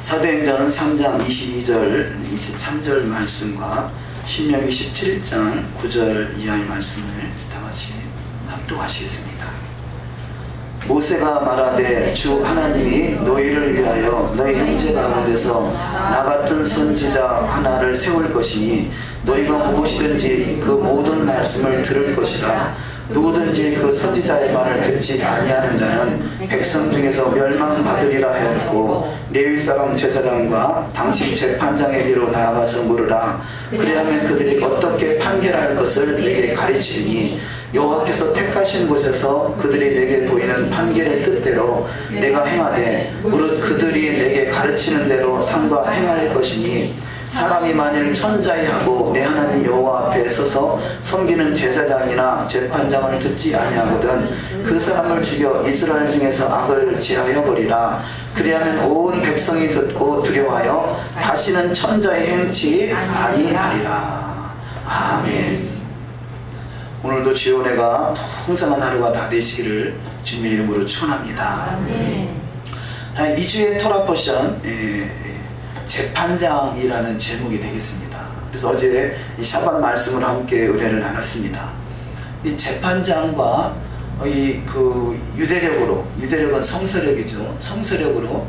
사도행전 3장 22절 23절 말씀과 신명기 17장 9절 이하의 말씀을 다 같이 합독하시겠습니다. 모세가 말하되 주 하나님이 너희를 위하여 너희 형제 가운데서 나 같은 선지자 하나를 세울 것이니 너희가 무엇이든지 그 모든 말씀을 들을 것이라. 누구든지 그 선지자의 말을 듣지 아니하는 자는 백성 중에서 멸망받으리라 하였고, 레위 사람 제사장과 당신 재판장에게로 나아가서 물으라. 그리하면 그들이 어떻게 판결할 것을 내게 가르치리니 여호와께서 택하신 곳에서 그들이 내게 보이는 판결의 뜻대로 내가 행하되 무릇 그들이 내게 가르치는 대로 삼가 행할 것이니, 사람이 만일 천자이하고 내 하나님 여호와 앞에 서서 섬기는 제사장이나 재판장을 듣지 아니하거든 그 사람을 죽여 이스라엘 중에서 악을 제하여 버리라. 그리하면 온 백성이 듣고 두려워하여 다시는 천자의 행치 아니하리라. 아멘. 오늘도 주의 은혜가 풍성한 하루가 다 되시기를 주님의 이름으로 축원합니다. 2주의 토라 포션 재판장이라는 제목이 되겠습니다. 그래서 어제 이 샤bat 말씀을 함께 은혜를 나눴습니다. 이 재판장과 유대력은 성서력이죠. 성서력으로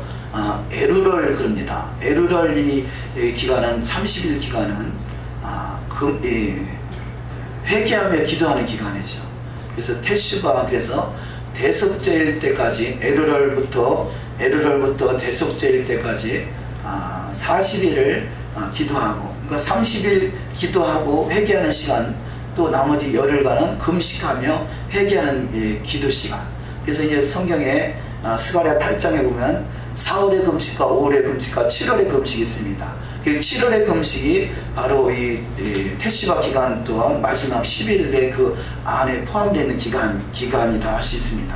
에루럴 그럽니다. 에루럴 이 기간은 30일 기간은 회개하며 기도하는 기간이죠. 그래서 테슈바, 그래서 대속죄일 때까지 에루럴부터 대속죄일 때까지 40일을 기도하고, 그러니까 30일 기도하고 회개하는 시간, 또 나머지 열흘간은 금식하며 회개하는 기도 시간. 그래서 이제 성경에 스가랴 8장에 보면 4월의 금식과 5월의 금식과 7월의 금식이 있습니다. 그 7월의 금식이 바로 이 테슈바 기간 또한 마지막 10일의 그 안에 포함되어 있는 기간이다 할 수 있습니다.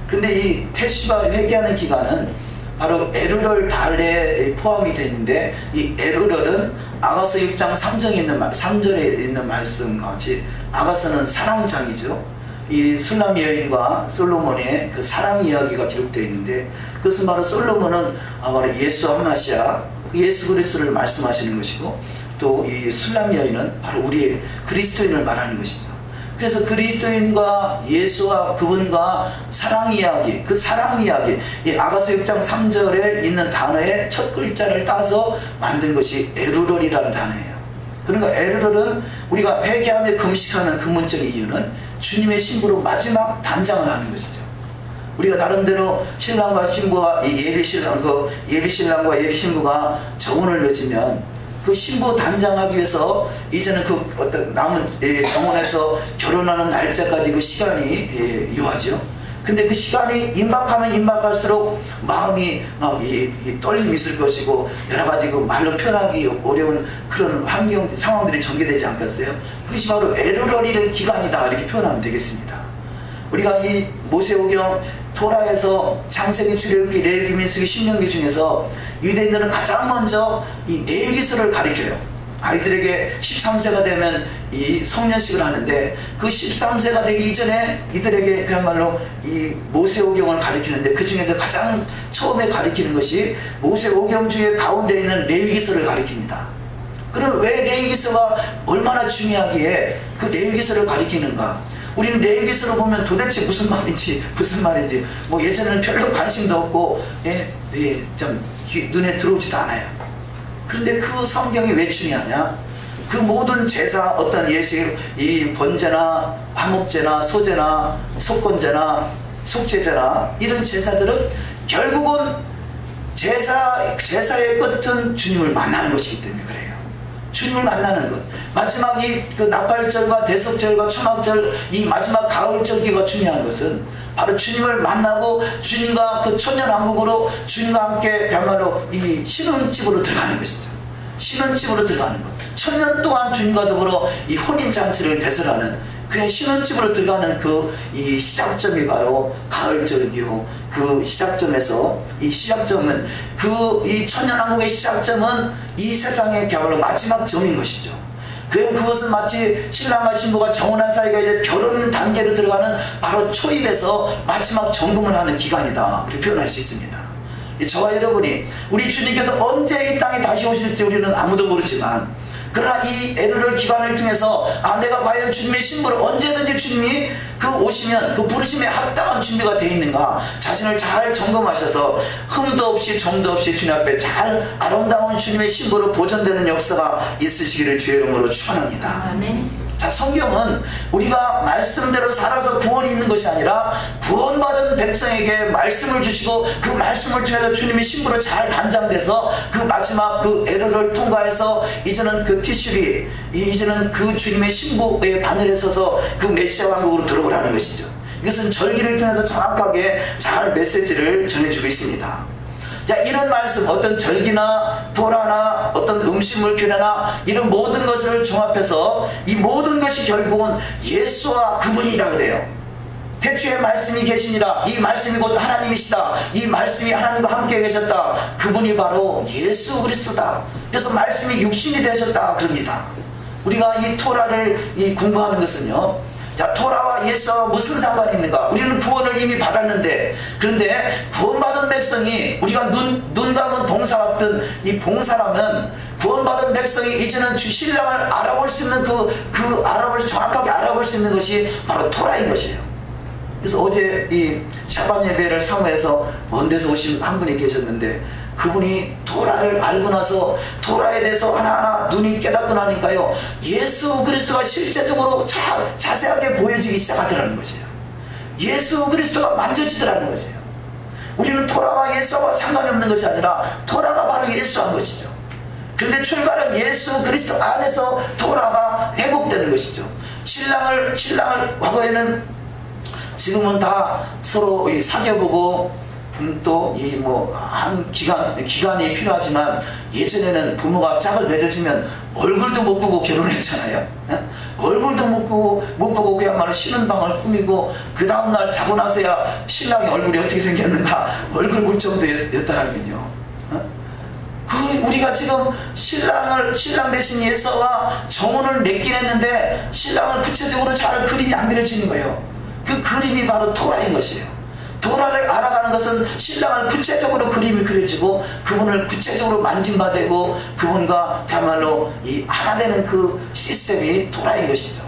그런데 이 테슈바 회개하는 기간은 바로 에루럴 달에 포함이 되어 있는데, 이 에루럴은 아가서 6장 3절에 있는 말씀같이 아가서는 사랑장이죠. 이 술람 여인과 솔로몬의 그 사랑 이야기가 기록되어 있는데, 그것은 바로 솔로몬은 바로 예수 한마시아 그 예수 그리스도를 말씀하시는 것이고, 또 이 술람 여인은 바로 우리의 그리스도인을 말하는 것이죠. 그래서 그리스도인과 예수와 그분과 사랑 이야기, 그 사랑 이야기, 이 아가서 6장 3절에 있는 단어의 첫 글자를 따서 만든 것이 에루럴이라는 단어예요. 그러니까 에루럴은 우리가 회개하며 금식하는 근본적인 이유는 주님의 신부로 마지막 단장을 하는 것이죠. 우리가 나름대로 신랑과 신부가 예비신랑과 예비신부가 정혼을 맺으면 그 신부 단장하기 위해서 이제는 그 어떤 남은 정원에서 결혼하는 날짜까지 그 시간이 요하죠. 근데 그 시간이 임박하면 임박할수록 마음이 막 떨림이 있을 것이고, 여러 가지 그 말로 표현하기 어려운 그런 상황들이 전개되지 않겠어요? 그것이 바로 에루럴일 기간이다, 이렇게 표현하면 되겠습니다. 우리가 이 모세오경 토라에서 창세기, 출애굽기, 레위기, 민수기, 신명기 중에서 유대인들은 가장 먼저 이 레위기서를 가르쳐요. 아이들에게 13세가 되면 이 성년식을 하는데, 그 13세가 되기 이전에 이들에게 그야말로 이 모세오경을 가르치는데, 그 중에서 가장 처음에 가르치는 것이 모세오경 중에 가운데 있는 레위기서를 가르칩니다. 그럼 왜 레위기서가 얼마나 중요하기에 그 레위기서를 가르치는가? 우리는 레위기서를 보면 도대체 무슨 말인지 뭐 예전에는 별로 관심도 없고 좀 눈에 들어오지도 않아요. 그런데 그 성경이 왜 중요하냐? 그 모든 제사, 어떤 예식, 이 번제나 화목제나 소제나 속건제나 속죄제나 이런 제사들은 결국은 제사의 끝은 주님을 만나는 것이기 때문에 그래요. 주님을 만나는 것. 마지막 그 나팔절과 대속절과 초막절, 이 마지막 가을절기가 중요한 것은 바로 주님을 만나고 주님과 그 천년왕국으로 주님과 함께 그야말로 이 신혼집으로 들어가는 것이죠. 신혼집으로 들어가는 것. 천년 동안 주님과 더불어 이 혼인잔치를 배설하는 그 신혼집으로 들어가는 이 시작점이 바로 가을절기요. 그 시작점에서 이 시작점은 이 천년왕국의 시작점은 이 세상의 그야말로 마지막 점인 것이죠. 그것은 마치 신랑과 신부가 정혼한 사이가 이제 결혼 단계로 들어가는 바로 초입에서 마지막 점검을 하는 기간이다, 그렇게 표현할 수 있습니다. 저와 여러분이 우리 주님께서 언제 이 땅에 다시 오실지 우리는 아무도 모르지만, 그러나 이 에르를 기간을 통해서 내가 과연 주님의 신부를 언제든지 주님이 그 오시면 그 부르심에 합당한 준비가 되어 있는가 자신을 잘 점검하셔서 흠도 없이 점도 없이 주님 앞에 잘 아름다운 주님의 신부로 보존되는 역사가 있으시기를 주의 이름으로 축원합니다. 아멘. 자, 성경은 우리가 말씀대로 살아서 구원이 있는 것이 아니라 구원받은 백성에게 말씀을 주시고 그 말씀을 통해서 주님의 신부로 잘 단장돼서 그 마지막 그 에르를 통과해서 이제는 그 티슈리, 이제는 그 주님의 신부의 바늘에 서서 그 메시아 왕국으로 들어오라는 것이죠. 이것은 절기를 통해서 정확하게 잘 메시지를 전해주고 있습니다. 자, 이런 말씀, 어떤 절기나 토라나 어떤 음식물 규례나 이런 모든 것을 종합해서 이 모든 것이 결국은 예수와 그분이라 그래요. 태초에 말씀이 계시니라, 이 말씀이 곧 하나님이시다, 이 말씀이 하나님과 함께 계셨다, 그분이 바로 예수 그리스도다. 그래서 말씀이 육신이 되셨다 그럽니다. 우리가 이 토라를 공부하는 것은요, 자, 토라와 예수와 무슨 상관이 있는가? 우리는 구원을 이미 받았는데, 그런데 구원받은 백성이, 우리가 눈 감은 봉사 같은 이 봉사라면 구원받은 백성이 이제는 주 신랑을 알아볼 수 있는 정확하게 알아볼 수 있는 것이 바로 토라인 것이에요. 그래서 어제 이 샤반 예배를 사모해서 먼 데서 오신 한 분이 계셨는데, 그분이 토라를 알고 나서 토라에 대해서 하나하나 눈이 깨닫고 나니까요, 예수 그리스도가 실제적으로 자세하게 보여지기 시작하더라는 것이에요. 예수 그리스도가 만져지더라는 것이에요. 우리는 토라와 예수와 상관이 없는 것이 아니라 토라가 바로 예수한 것이죠. 그런데 출발은 예수 그리스도 안에서 토라가 회복되는 것이죠. 신랑을 과거에는, 지금은 다 서로 사귀어보고 또 한 기간이 필요하지만, 예전에는 부모가 짝을 내려주면 얼굴도 못 보고 결혼했잖아요. 얼굴도 못 보고 그야말로 쉬는 방을 꾸미고 그 다음날 자고 나서야 신랑의 얼굴이 어떻게 생겼는가 얼굴 볼 정도였더라면요. 우리가 지금 신랑 대신 예수와 정혼을 맺긴 했는데 신랑을 구체적으로 잘 그림이 안 그려지는 거예요. 그 그림이 바로 토라인 것이에요. 토라를 알아가는 것은 신랑을 구체적으로 그림이 그려지고 그분을 구체적으로 만짐받고 그분과 그야말로 하나 되는 그 시스템이 토라인 것이죠.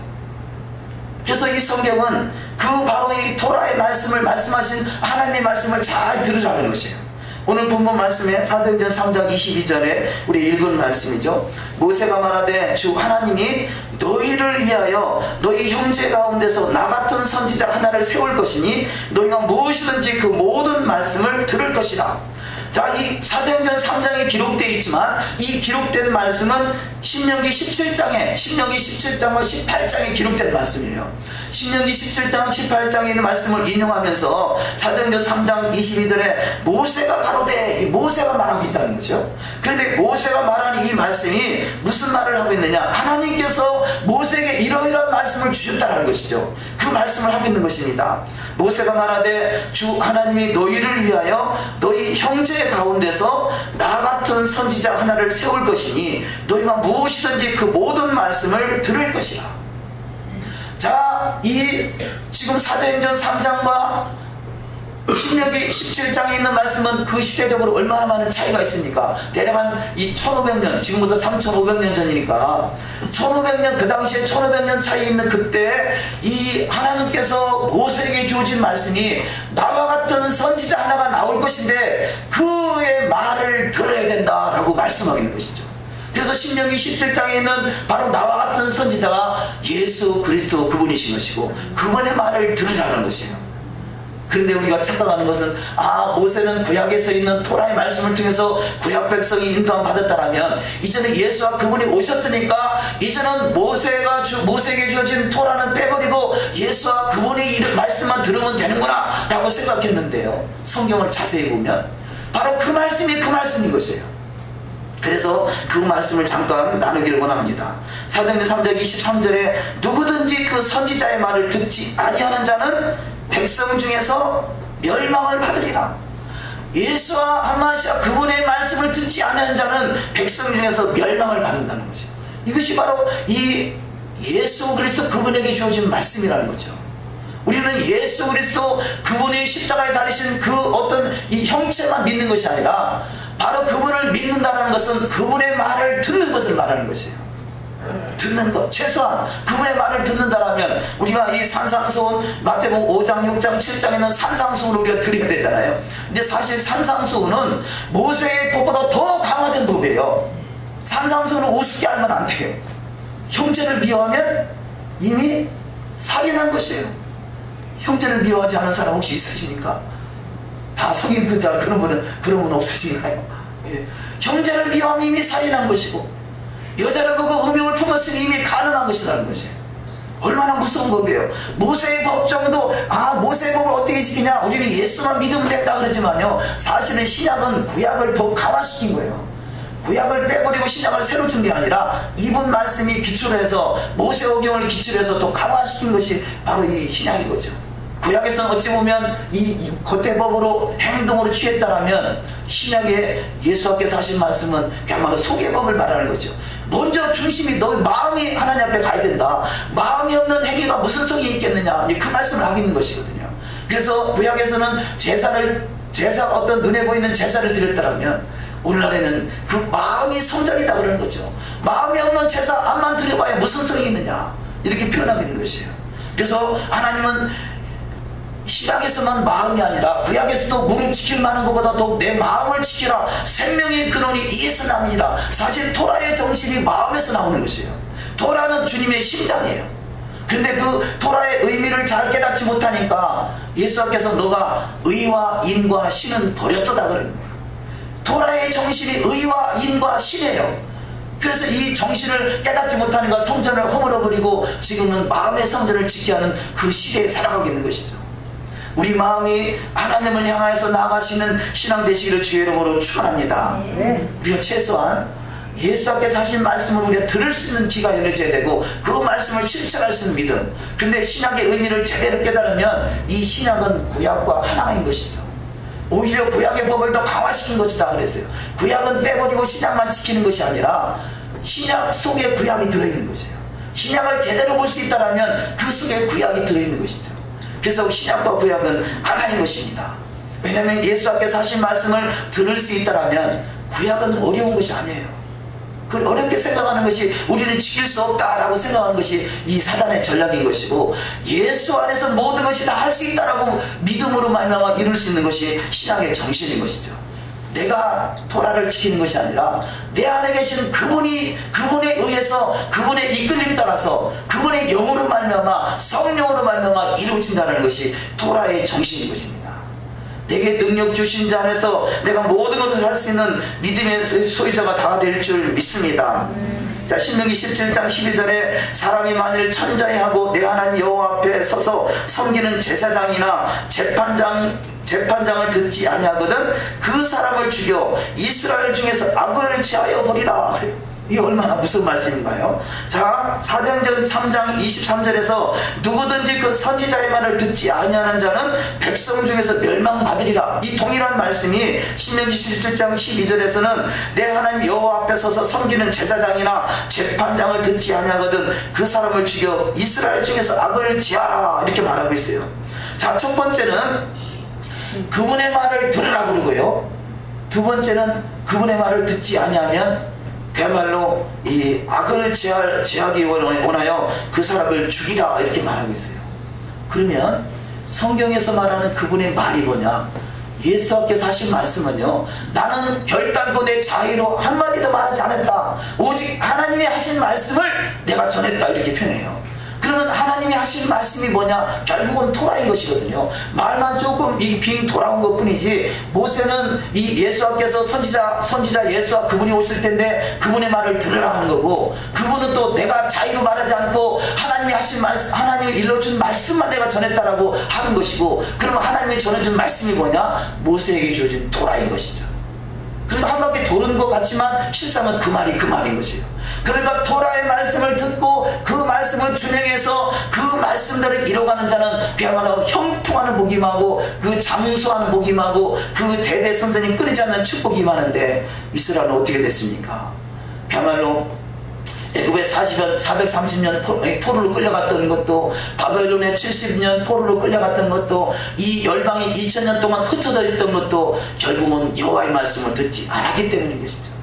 그래서 이 성경은 바로 이 토라의 말씀을 말씀하신 하나님의 말씀을 잘 들으라는 것이에요. 오늘 본문 말씀에 사도행전 3장 22절에 우리 읽은 말씀이죠. 모세가 말하되 주 하나님이 너희를 위하여 너희 형제 가운데서 나 같은 선지자 하나를 세울 것이니 너희가 무엇이든지 그 모든 말씀을 들을 것이라. 자, 이 사도행전 3장에 기록되어 있지만 이 기록된 말씀은 신명기 17장과 18장에 기록된 말씀이에요. 신명기 17장 18장에 있는 말씀을 인용하면서 사도행전 3장 22절에 모세가 가로되, 모세가 말하고 있다는 거죠. 그런데 모세가 말하는 이 말씀이 무슨 말을 하고 있느냐, 하나님께서 모세에게 이러이러한 말씀을 주셨다는 것이죠. 그 말씀을 하고 있는 것입니다. 모세가 말하되 주 하나님이 너희를 위하여 너희 형제 가운데서 나 같은 선지자 하나를 세울 것이니 너희가 무엇이든지 그 모든 말씀을 들을 것이라. 자, 지금 사도행전 3장과 신명기 17장에 있는 말씀은 그 시대적으로 얼마나 많은 차이가 있습니까? 대략 한 1500년, 지금부터 3500년 전이니까 1500년, 그 당시에 1500년 차이 있는 그때 이 하나님께서 모세에게 주어진 말씀이 나와 같은 선지자 하나가 나올 것인데 그의 말을 들어야 된다라고 말씀하고 있는 것이죠. 그래서 신명기 17장에 있는 바로 나와 같은 선지자가 예수 그리스도 그분이신 것이고 그분의 말을 들으라는 것이에요. 그런데 우리가 착각하는 것은 모세는 구약에 있는 토라의 말씀을 통해서 구약 백성이 인도함 받았다라면 이제는 예수와 그분이 오셨으니까 이제는 모세에게 주어진 토라는 빼버리고 예수와 그분의 말씀만 들으면 되는구나 라고 생각했는데요, 성경을 자세히 보면 바로 그 말씀이 그 말씀인 것이에요. 그래서 그 말씀을 잠깐 나누기를 원합니다. 사도행전 3장 23절에 누구든지 그 선지자의 말을 듣지 아니하는 자는 백성 중에서 멸망을 받으리라. 예수와 하마시아 그분의 말씀을 듣지 않는 자는 백성 중에서 멸망을 받는다는 거죠. 이것이 바로 이 예수 그리스도 그분에게 주어진 말씀이라는 거죠. 우리는 예수 그리스도 그분이 십자가에 달리신 그 어떤 이 형체만 믿는 것이 아니라 바로 그분을 믿는다는 것은 그분의 말을 듣는 것을 말하는 것이에요. 듣는 것, 최소한 그분의 말을 듣는다라면 우리가 이 산상수훈 마태복음 5장 6장 7장에는 산상수훈을 우리가 드려야 되잖아요. 근데 사실 산상수훈은 모세의 법보다 더 강화된 법이에요. 산상수훈은 우습게 알면 안 돼요. 형제를 미워하면 이미 살인한 것이에요. 형제를 미워하지 않은 사람 혹시 있으십니까? 다 성인 근자 그런 분 없으신가요? 예. 형제를 미워하면 이미 살인한 것이고, 여자를 보고 음욕을 품었으니 이미 가늠한 것이라는 것이에요. 얼마나 무서운 법이에요. 모세의 법정도 모세의 법을 어떻게 지키냐, 우리는 예수만 믿으면 된다 그러지만요, 사실은 신약은 구약을 더 강화시킨 거예요. 구약을 빼버리고 신약을 새로 준 게 아니라 이분 말씀이 기초로 해서 모세오경을 기초로 해서 또 강화시킨 것이 바로 이 신약인 거죠. 구약에서는 어찌 보면 이 겉대법으로 행동으로 취했다라면 신약에 예수께서 하신 말씀은 그야말로 소개법을 말하는 거죠. 먼저 중심이 너 마음이 하나님 앞에 가야 된다. 마음이 없는 행위가 무슨 성이 있겠느냐, 그 말씀을 하고 있는 것이거든요. 그래서 구약에서는 제사가 어떤 눈에 보이는 제사를 드렸다라면 오늘날에는 그 마음이 성전이다 그러는 거죠. 마음이 없는 제사 암만 드려봐야 무슨 성이 있느냐, 이렇게 표현하고 있는 것이에요. 그래서 하나님은 신약에서만 마음이 아니라 구약에서도 무릎 지킬 만한 것보다 더욱 내 마음을 지키라. 생명의 근원이 이에서 나니라. 사실 토라의 정신이 마음에서 나오는 것이에요. 토라는 주님의 심장이에요. 근데 그 토라의 의미를 잘 깨닫지 못하니까 예수께서 너가 의와 인과 신은 버렸도다 그러는 거예요. 토라의 정신이 의와 인과 신이에요. 그래서 이 정신을 깨닫지 못하니까 성전을 허물어버리고 지금은 마음의 성전을 지켜야 하는 그 시대에 살아가고 있는 것이죠. 우리 마음이 하나님을 향하여서 나아가시는 신앙 되시기를 주의 이름으로 축원합니다. 우리가 최소한 예수께서 하신 말씀을 우리가 들을 수 있는 귀가 열려져야 되고 그 말씀을 실천할 수 있는 믿음. 근데 신약의 의미를 제대로 깨달으면 이 신약은 구약과 하나인 것이죠. 오히려 구약의 법을 더 강화시킨 것이다 그랬어요. 구약은 빼버리고 신약만 지키는 것이 아니라 신약 속에 구약이 들어있는 것이에요. 신약을 제대로 볼 수 있다면 그 속에 구약이 들어있는 것이죠. 그래서 신약과 구약은 하나인 것입니다. 왜냐하면 예수께서 하신 말씀을 들을 수 있다면 구약은 어려운 것이 아니에요. 그걸 어렵게 생각하는 것이, 우리는 지킬 수 없다라고 생각하는 것이 이 사단의 전략인 것이고, 예수 안에서 모든 것이 다 할 수 있다라고 믿음으로 말미암아 이룰 수 있는 것이 신약의 정신인 것이죠. 내가 토라를 지키는 것이 아니라 내 안에 계시는 그분에 의해서, 그분의 이끌림 따라서, 그분의 영으로 말미암아, 성령으로 말미암아 이루어진다는 것이 토라의 정신인 것입니다. 내게 능력 주신 자 안에서 내가 모든 것을 할 수 있는 믿음의 소유자가 다 될 줄 믿습니다. 자, 신명기 17장 12절에 사람이 만일 천자해하고 내 하나님 여호와 앞에 서서 섬기는 제사장이나 재판장을 듣지 아니하거든 그 사람을 죽여 이스라엘 중에서 악을 제하여 버리라. 이게 얼마나 무슨 말씀인가요? 자, 사도행전 3장 23절에서 누구든지 그 선지자의 말을 듣지 아니하는 자는 백성 중에서 멸망받으리라. 이 동일한 말씀이 신명기 17장 12절에서는 내 하나님 여호와 앞에 서서 섬기는 제사장이나 재판장을 듣지 아니하거든 그 사람을 죽여 이스라엘 중에서 악을 제하라, 이렇게 말하고 있어요. 자, 첫 번째는 그분의 말을 들으라 그러고요, 두 번째는 그분의 말을 듣지 아니하면 그야말로 이 악을 제하기 원하여 그 사람을 죽이라, 이렇게 말하고 있어요. 그러면 성경에서 말하는 그분의 말이 뭐냐? 예수께서 하신 말씀은요, 나는 결단코 내 자의로 한마디도 말하지 않았다, 오직 하나님이 하신 말씀을 내가 전했다, 이렇게 표현해요. 그러면 하나님이 하신 말씀이 뭐냐? 결국은 토라인 것이거든요. 말만 조금 빙 돌아온 것 뿐이지, 모세는 이 예수께서 선지자 예수와 그분이 오실 텐데 그분의 말을 들으라 하는 거고, 그분은 또 내가 자의로 말하지 않고 하나님이 하신 말씀, 하나님이 일러준 말씀만 내가 전했다라고 하는 것이고, 그러면 하나님이 전해준 말씀이 뭐냐? 모세에게 주어진 토라인 것이죠. 그러니까 한 바퀴 도는 것 같지만 실상은 그 말인 것이에요. 그러니까 토라의 말씀을 듣고 그 말씀을 준행해서 그 말씀대로 이뤄가는 자는 그야말로 형통하는 복이 임하고, 그 장수하는 복이 임하고, 그 대대손손이 끊이지 않는 축복이 임하는데, 이스라엘은 어떻게 됐습니까? 그야말로 애굽에 430년 포로로 끌려갔던 것도, 바벨론에 70년 포로로 끌려갔던 것도, 이 열방이 2000년 동안 흩어져 있던 것도 결국은 여호와의 말씀을 듣지 않았기 때문인 것이죠.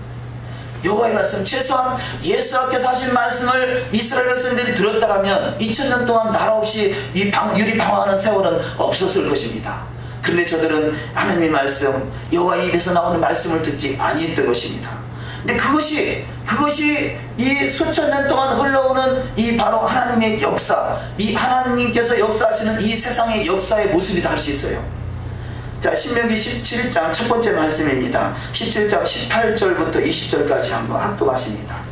여호와의 말씀, 최소한 예수님께서 하신 말씀을 이스라엘 백성들이 들었다면 2000년 동안 나라 없이 이 유리방황하는 세월은 없었을 것입니다. 그런데 저들은 하나님의 말씀, 여호와의 입에서 나오는 말씀을 듣지 아니했던 것입니다. 근데 그것이 이 수천 년 동안 흘러오는 이 바로 하나님의 역사, 이 하나님께서 역사하시는 이 세상의 역사의 모습이다 할 수 있어요. 자, 신명기 17장 첫 번째 말씀입니다. 17장 18절부터 20절까지 한번 합독하십니다.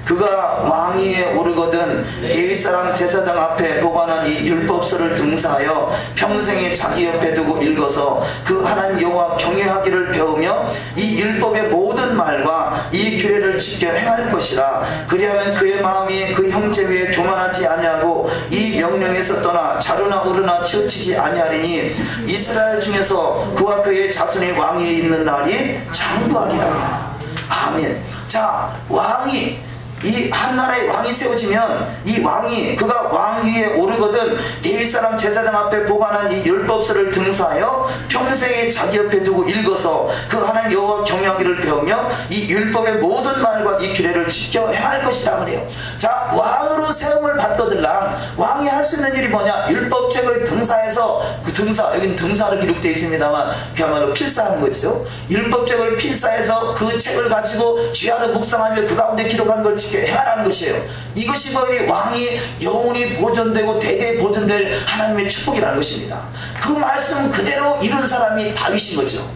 그가 왕위에 오르거든 레위 사람 제사장 앞에 보관한 이 율법서를 등사하여 평생에 자기 옆에 두고 읽어서 그 하나님 여호와 경외하기를 배우며 이 율법의 모든 말과 이 규례를 지켜 행할 것이라. 그리하면 그의 마음이 그 형제 위에 교만하지 아니하고 이 명령에서 떠나 자루나 우르나 치우치지 아니하리니 이스라엘 중에서 그와 그의 자손이 왕위에 있는 날이 장구하리라. 아멘. 자, 왕이, 이 한 나라의 왕이 세워지면 이 왕이, 그가 왕위에 오르거든 레위 사람 제사장 앞에 보관한 이 율법서를 등사하여 평생에 자기 옆에 두고 읽어서 그 하나님 여호와 경외하기를 배우며 이 율법의 모든 말과 이 규례를 지켜 행할 것이라 그래요. 자, 왕으로 세움을 받거들랑 왕이 할 수 있는 일이 뭐냐? 율법책을 등사해서, 그 등사, 여기는 등사로 기록되어 있습니다만 그야말로 필사하는 것이죠. 율법책을 필사해서 그 책을 가지고 주야로 묵상하며 그 가운데 기록한 걸 지켜 행하라는 것이에요. 이것이 바로 왕이 영원히 보존되고 대대에 보존될 하나님의 축복이라는 것입니다. 그 말씀 그대로 이룬 사람이 다윗인 거죠.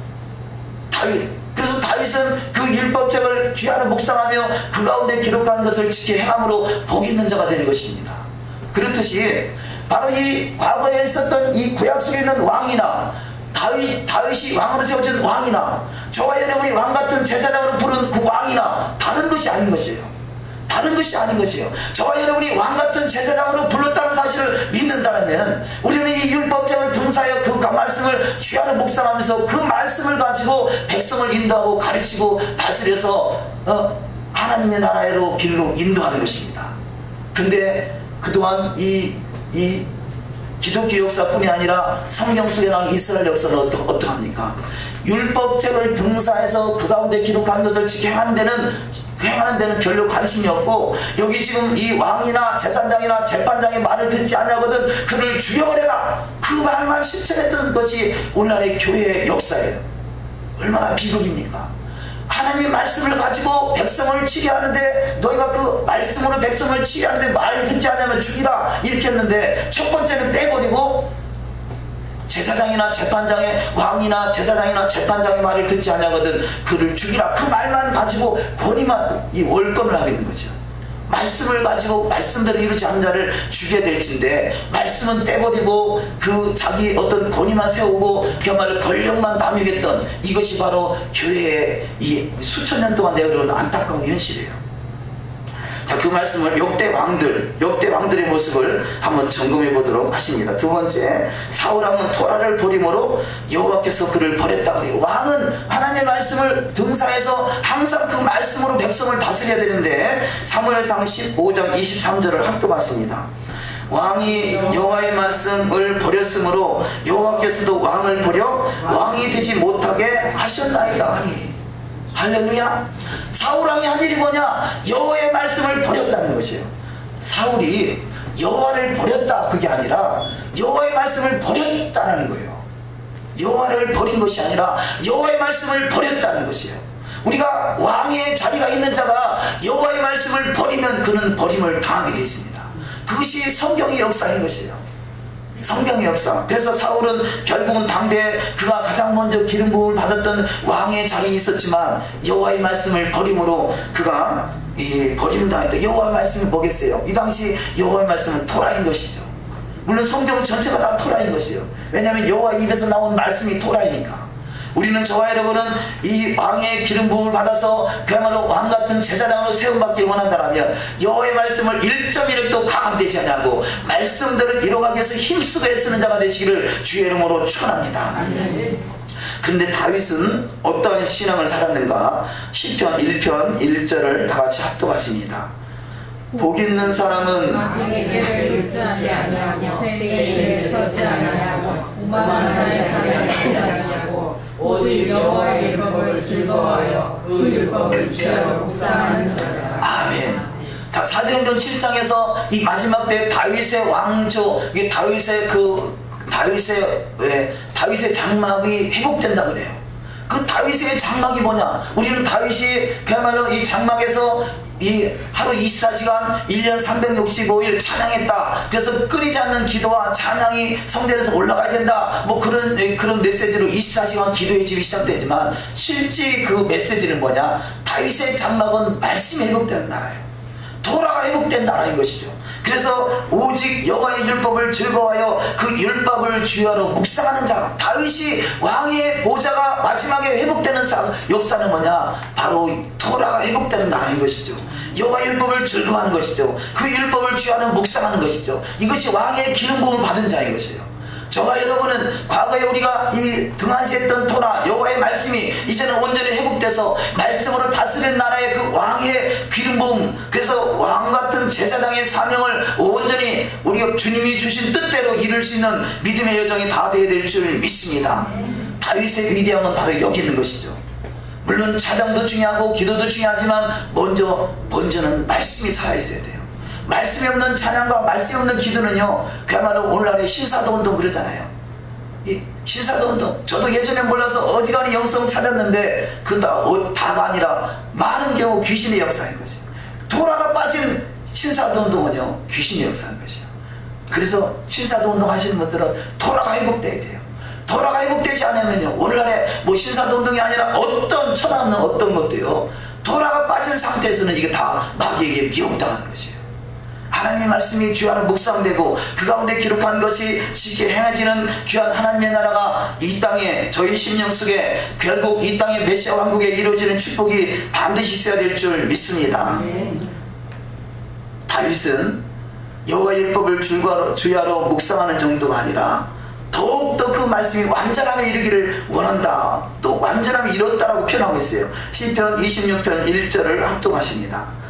다윗. 그래서 다윗은 그 율법책을 주야로 묵상하며 그 가운데 기록한 것을 지켜 행함으로 복 있는 자가 되는 것입니다. 그렇듯이 바로 이 과거에 있었던 이 구약 속에 있는 왕이나 다윗이 왕으로 세워진 왕이나 저와 여러분이 왕같은 제사장으로 부른 그 왕이나 다른 것이 아닌 것이에요. 다른 것이 아닌 것이에요. 저와 여러분이 왕같은 제사장으로 불렀다는 사실을 믿는다면 우리는 이 율법책을 등사하여 그 말씀을 주야로 묵상하면서 그 말씀을 가지고 백성을 인도하고 가르치고 다스려서 하나님의 나라로 길로 인도하는 것입니다. 그런데 그동안 이 기독교 역사뿐이 아니라 성경 속에 나온 이스라엘 역사는 어떠합니까? 율법책을 등사해서 그 가운데 기록한 것을 지켜 행하는 데는 별로 관심이 없고, 여기 지금 이 왕이나 제사장이나 재판장의 말을 듣지 않냐거든 그를 죽여버려라, 그 말만 실천했던 것이 오늘날의 교회의 역사예요. 얼마나 비극입니까? 하나님의 말씀을 가지고 백성을 치리하는데, 너희가 그 말씀으로 백성을 치리하는데 말 듣지 않으면 죽이라 이렇게 했는데, 첫 번째는 빼버리고 제사장이나 재판장의, 왕이나 제사장이나 재판장의 말을 듣지 않냐거든 그를 죽이라, 그 말만 가지고 권위만 이 월권을 하고 있는 거죠. 말씀을 가지고 말씀대로 이루지 않는 자를 죽여야 될진데 말씀은 빼버리고 그 자기 어떤 권위만 세우고 그야말로 권력만 남용했던, 이것이 바로 교회의 이 수천 년 동안 내어온 안타까운 현실이에요. 자, 그 말씀을 역대 왕들의 모습을 한번 점검해 보도록 하십니다. 두 번째, 사울왕은 토라를 버림으로 여호와께서 그를 버렸다 그래요. 왕은 하나님의 말씀을 등사해서 항상 그 말씀으로 백성을 다스려야 되는데, 사무엘상 15장 23절을 합독하십니다. 왕이 여호와의 말씀을 버렸으므로 여호와께서도 왕을 버려 왕이 되지 못하게 하셨나이다 하니. 할렐루야. 사울왕이 한 일이 뭐냐? 여호와의 말씀을 버렸다는 것이에요. 사울이 여호와를 버렸다 그게 아니라 여호와의 말씀을 버렸다는 거예요. 여호와를 버린 것이 아니라 여호와의 말씀을 버렸다는 것이에요. 우리가 왕의 자리가 있는 자가 여호와의 말씀을 버리면 그는 버림을 당하게 되어 있습니다. 그것이 성경의 역사인 것이에요. 성경의 역사. 그래서 사울은 결국은 당대에 그가 가장 먼저 기름 부음을 받았던 왕의 자리에 있었지만 여호와의 말씀을 버림으로 그가 버림당했다. 여호와의 말씀이 뭐겠어요? 이 당시 여호와의 말씀은 토라인 것이죠. 물론 성경 전체가 다 토라인 것이에요. 왜냐하면 여호와의 입에서 나온 말씀이 토라이니까. 우리는, 저와 여러분은 이 왕의 기름 부음을 받아서 그야말로 왕같은 제사장으로 세움받기를 원한다면 여호와의 말씀을 1.1도 가감되지 않냐고 말씀들을 이뤄가기 위해서 힘쓰고 애쓰는 자가 되시기를 주의 이름으로 축원합니다. 그런데 다윗은 어떠한 신앙을 살았는가? 시편 1편 1절을 다같이 합독하십니다. 복 있는 사람은 마귀에게 쫓지 아니하며 죄인에게 서지 아니하고 오만한 자의 사냥에 서지 아니하고 오직 여호와의 율법을 즐거워하여 그 율법을 취하여 묵상하는 자라. 아멘. 자, 사도행전 7장에서 이 마지막 때 다윗의 왕조, 이 다윗의 장막이 회복된다 그래요. 그 다윗의 장막이 뭐냐? 우리는 다윗이 그야말로 이 장막에서 이 하루 24시간 1년 365일 찬양했다. 그래서 끊이지 않는 기도와 찬양이 성전에서 올라가야 된다. 뭐 그런 메시지로 24시간 기도의 집이 시작되지만 실제 그 메시지는 뭐냐? 다윗의 장막은 말씀이 회복되는 나라예요. 도라가 회복된 나라인 것이죠. 그래서 오직 여호와의 율법을 즐거워하여 그 율법을 주야로 묵상하는 자, 다윗이 왕의 보좌가 마지막에 회복되는 역사는 뭐냐? 바로 도라가 회복되는 나라인 것이죠. 여호와의 율법을 즐거워하는 것이죠. 그 율법을 주야로 묵상하는 것이죠. 이것이 왕의 기름 부음을 받은 자인 것이에요. 저와 여러분은 과거에 우리가 이 등한시했던 토라 여호와의 말씀이 이제는 온전히 회복돼서 말씀으로 다스리는 나라의 그 왕의 기름 부음, 그래서 왕같은 제사장의 사명을 온전히 우리가 주님이 주신 뜻대로 이룰 수 있는 믿음의 여정이 다 되어야 될 줄 믿습니다. 다윗의 위대함은 바로 여기 있는 것이죠. 물론 찬양도 중요하고 기도도 중요하지만 먼저는 말씀이 살아있어야 돼요. 말씀이 없는 찬양과 말씀이 없는 기도는요, 그야말로 오늘날의 신사도 운동 그러잖아요. 이 신사도 운동, 저도 예전에 몰라서 어지간히 영성 찾았는데 다가 아니라 많은 경우 귀신의 역사인 것이에요. 도라가 빠진 신사도 운동은요, 귀신의 역사인 것이에요. 그래서 신사도 운동 하시는 분들은 도라가 회복돼야 돼요. 도라가 회복되지 않으면요, 오늘날에 뭐 신사도 운동이 아니라 어떤 천하없는 어떤 것도요, 도라가 빠진 상태에서는 이게 다 마귀에게 미혹당하는 것이에요. 하나님의 말씀이 귀하로 묵상되고 그 가운데 기록한 것이 쉽게 행해지는 귀한 하나님의 나라가 이 땅에, 저희 심령 속에 결국 이 땅의 메시아 왕국에 이루어지는 축복이 반드시 있어야 될 줄 믿습니다. 다윗은 여호와의 율법을 주야로 묵상하는 정도가 아니라 더욱더 그 말씀이 완전함에 이르기를 원한다, 또 완전함에 이뤘다라고 표현하고 있어요. 시편 26편 1절을 합독하십니다.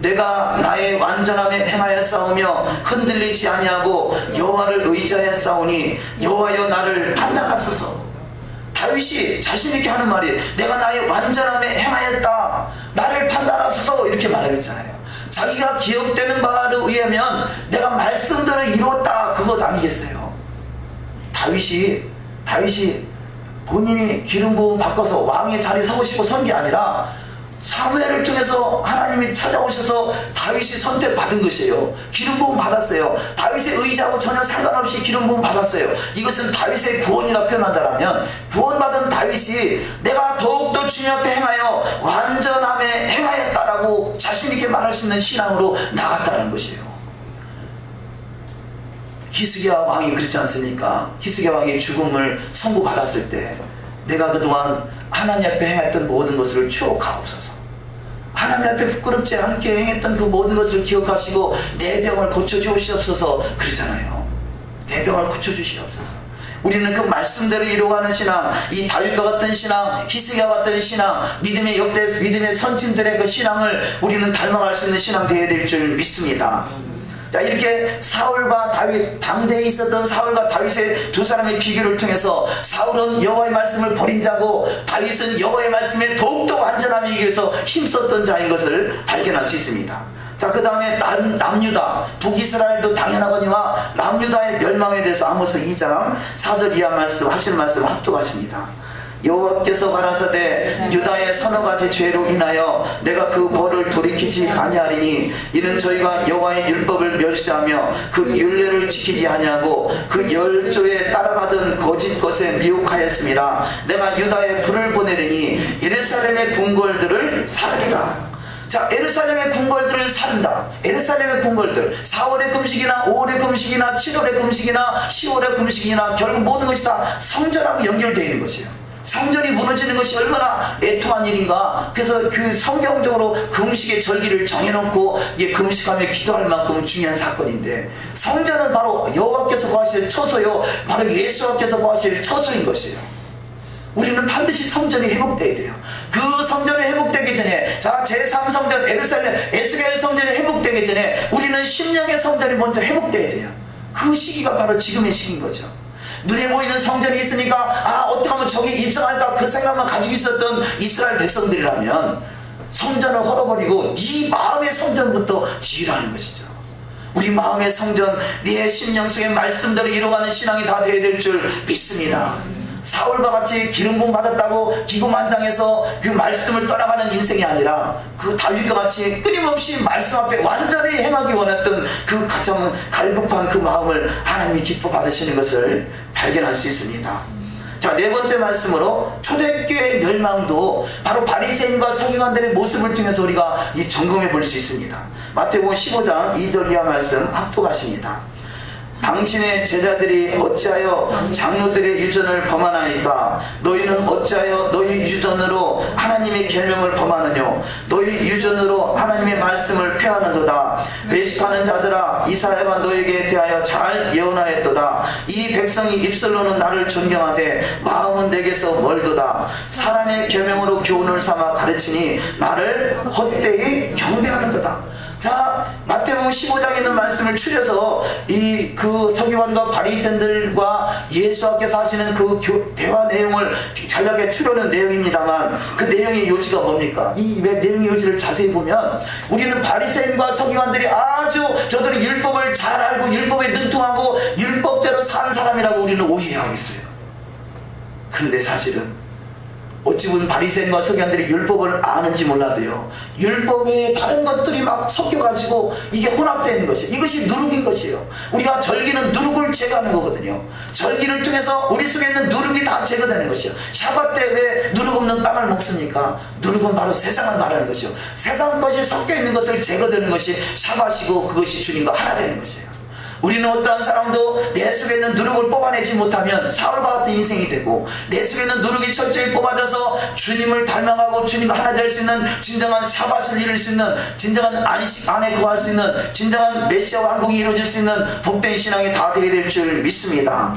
내가 나의 완전함에 행하여 싸우며 흔들리지 아니하고 여호와를 의지하여 싸우니 여호와여 나를 판단하소서. 다윗이 자신있게 하는 말이, 내가 나의 완전함에 행하였다, 나를 판단하소서, 이렇게 말하겠잖아요. 자기가 기억되는 바에 의하면 내가 말씀대로 이루었다, 그것 아니겠어요? 다윗이 본인이 기름 부음 바꿔서 왕의 자리에 서고 싶어 선 게 아니라 사무엘을 통해서 하나님이 찾아오셔서 다윗이 선택받은 것이에요. 기름 부음 받았어요. 다윗의 의지하고 전혀 상관없이 기름 부음 받았어요. 이것은 다윗의 구원이라 표현한다면, 구원받은 다윗이 내가 더욱더 주님 앞에 행하여 완전함에 행하였다라고 자신있게 말할 수 있는 신앙으로 나갔다는 것이에요. 히스기야 왕이 그렇지 않습니까? 히스기야 왕이 죽음을 선고받았을 때, 내가 그동안 하나님 앞에 행했던 모든 것을 추억하옵소서. 하나님 앞에 부끄럽지 않게 행했던 그 모든 것을 기억하시고 내 병을 고쳐주시옵소서 그러잖아요. 내 병을 고쳐주시옵소서. 우리는 그 말씀대로 이루어가는 신앙, 이 다윗과 같은 신앙, 히스기야와 같은 신앙, 믿음의 선진들의 그 신앙을 우리는 닮아갈 수 있는 신앙 되어야 될 줄 믿습니다. 자, 이렇게 사울과 다윗, 당대에 있었던 사울과 다윗의 두 사람의 비교를 통해서 사울은 여호와의 말씀을 버린 자고 다윗은 여호와의 말씀에 더욱더 완전함이 위해서 힘썼던 자인 것을 발견할 수 있습니다. 자, 그 다음에 남유다, 북이스라엘도 당연하거니와 남유다의 멸망에 대해서 아모스 2장 4절 이하 말씀 하시는 말씀을 합독하십니다. 여호와께서 가라사대 유다의 서너 가지 죄로 인하여 내가 그 벌을 돌이키지 아니하리니 이는 저희가 여호와의 율법을 멸시하며 그 율례를 지키지 아니하고 그 열조에 따라가던 거짓 것에 미혹하였음이라. 내가 유다에 불을 보내리니 예루살렘의 궁궐들을 살리라. 자, 예루살렘의 궁궐들을 산다. 예루살렘의 궁궐들, 4월의 금식이나 5월의 금식이나 7월의 금식이나 10월의 금식이나 결국 모든 것이 다 성전하고 연결되어 있는 것이에요. 성전이 무너지는 것이 얼마나 애통한 일인가. 그래서 그 성경적으로 금식의 절기를 정해놓고 금식하며 기도할 만큼 중요한 사건인데, 성전은 바로 여호와께서 거하실 처소요, 바로 예수께서 거하실 처소인 것이에요. 우리는 반드시 성전이 회복되어야 돼요. 그 성전이 회복되기 전에, 자, 제3성전 예루살렘 에스겔 성전이 회복되기 전에 우리는 심령의 성전이 먼저 회복되어야 돼요. 그 시기가 바로 지금의 시기인 거죠. 눈에 보이는 성전이 있으니까 어떻게 하면 저기 입성할까 그 생각만 가지고 있었던 이스라엘 백성들이라면 성전을 헐어버리고 네 마음의 성전부터 지으라는 것이죠. 우리 마음의 성전, 네 심령 속의 말씀대로 이루어가는 신앙이 다 되어야 될 줄 믿습니다. 사울과 같이 기름 부음 받았다고 기고만장해서 그 말씀을 떠나가는 인생이 아니라 그 다윗과 같이 끊임없이 말씀 앞에 완전히 행하기 원했던 그 가장 갈급한 그 마음을 하나님이 기뻐 받으시는 것을 발견할 수 있습니다. 자, 네 번째 말씀으로 초대교회 멸망도 바로 바리새인과 서기관들의 모습을 통해서 우리가 점검해 볼 수 있습니다. 마태복음 15장 2절 이하 말씀 합독하십니다. 당신의 제자들이 어찌하여 장로들의 유전을 범하나이까? 너희는 어찌하여 너희 유전으로 하나님의 계명을 범하느뇨? 너희 유전으로 하나님의 말씀을 폐하는도다. 외식하는 자들아, 이사야가 너에게 대하여 잘 예언하였도다. 이 백성이 입술로는 나를 존경하되 마음은 내게서 멀도다. 사람의 계명으로 교훈을 삼아 가르치니 나를 헛되이 경배하는도다. 자, 마태복음 15장에 있는 말씀을 추려서 그 서기관과 바리새인들과 예수께서 하시는 그 대화 내용을 간략하게 추려는 내용입니다만, 그 내용의 요지가 뭡니까? 이 내용의 요지를 자세히 보면 우리는 바리새인과 서기관들이 아주 저들은 율법을 잘 알고 율법에 능통하고 율법대로 산 사람이라고 우리는 오해하고 있어요. 그런데 사실은 어찌 보면 바리새인과 서기관들이 율법을 아는지 몰라도요, 율법에 다른 것들이 막 섞여가지고 이게 혼합되어 있는 것이에요. 이것이 누룩인 것이에요. 우리가 절기는 누룩을 제거하는 거거든요. 절기를 통해서 우리 속에 있는 누룩이 다 제거되는 것이요. 샤bat 때 왜 누룩 없는 빵을 먹습니까? 누룩은 바로 세상을 말하는 것이요. 세상 것이 섞여 있는 것을 제거되는 것이 샤bat이고 그것이 주님과 하나 되는 것이에요. 우리는 어떠한 사람도 내 속에 있는 누룩을 뽑아내지 못하면 사울과 같은 인생이 되고, 내 속에 있는 누룩이 철저히 뽑아져서 주님을 닮아가고 주님과 하나 될 수 있는 진정한 샤밧을 이룰 수 있는, 진정한 안식 안에 거할 수 있는 진정한 메시아 왕국이 이루어질 수 있는 복된 신앙이 다 되게 될 줄 믿습니다.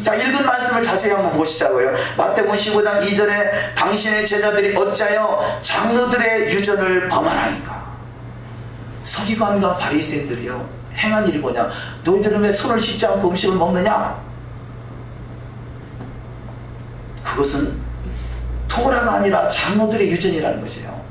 자, 읽은 말씀을 자세히 한번 보시자고요. 마태복음 15장 2절에 당신의 제자들이 어찌하여 장로들의 유전을 범하나이까? 서기관과 바리새인들이요, 행한 일이 뭐냐? 너희들은 왜 손을 씻지 않고 음식을 먹느냐? 그것은 토라가 아니라 장로들의 유전이라는 것이에요.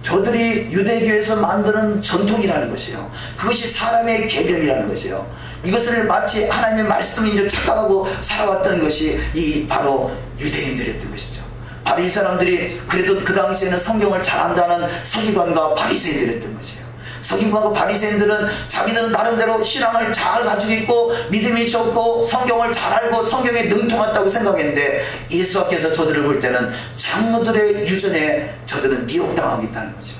저들이 유대교에서 만드는 전통이라는 것이에요. 그것이 사람의 계명이라는 것이에요. 이것을 마치 하나님의 말씀인 줄 착각하고 살아왔던 것이 바로 유대인들이었던 것이죠. 바로 이 사람들이 그래도 그 당시에는 성경을 잘 안다는 서기관과 바리새인들이었던 것이에요. 서기관과 바리새인들은 자기들은 나름대로 신앙을 잘 가지고 있고 믿음이 좋고 성경을 잘 알고 성경에 능통했다고 생각했는데, 예수께서 저들을 볼 때는 장로들의 유전에 저들은 미혹당하고 있다는 거죠.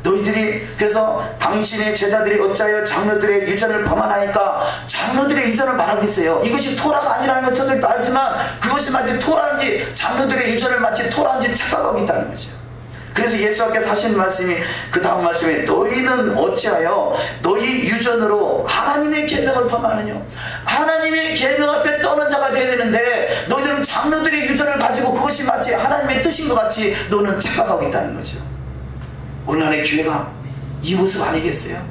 너희들이 그래서 당신의 제자들이 어찌하여 장로들의 유전을 범하나이까? 장로들의 유전을 말하고 있어요. 이것이 토라가 아니라는 걸 저들도 알지만 그것이 마치 토라인지 장로들의 유전을 마치 토라인지 착각하고 있다는 거죠. 그래서 예수께서 하신 말씀이 그 다음 말씀에 너희는 어찌하여 너희 유전으로 하나님의 계명을 범하느냐? 하나님의 계명 앞에 떠는 자가 되어야 되는데 너희들은 장로들의 유전을 가지고 그것이 마치 하나님의 뜻인 것 같이 너는 착각하고 있다는 거죠. 오늘날의 교회가 이 모습 아니겠어요?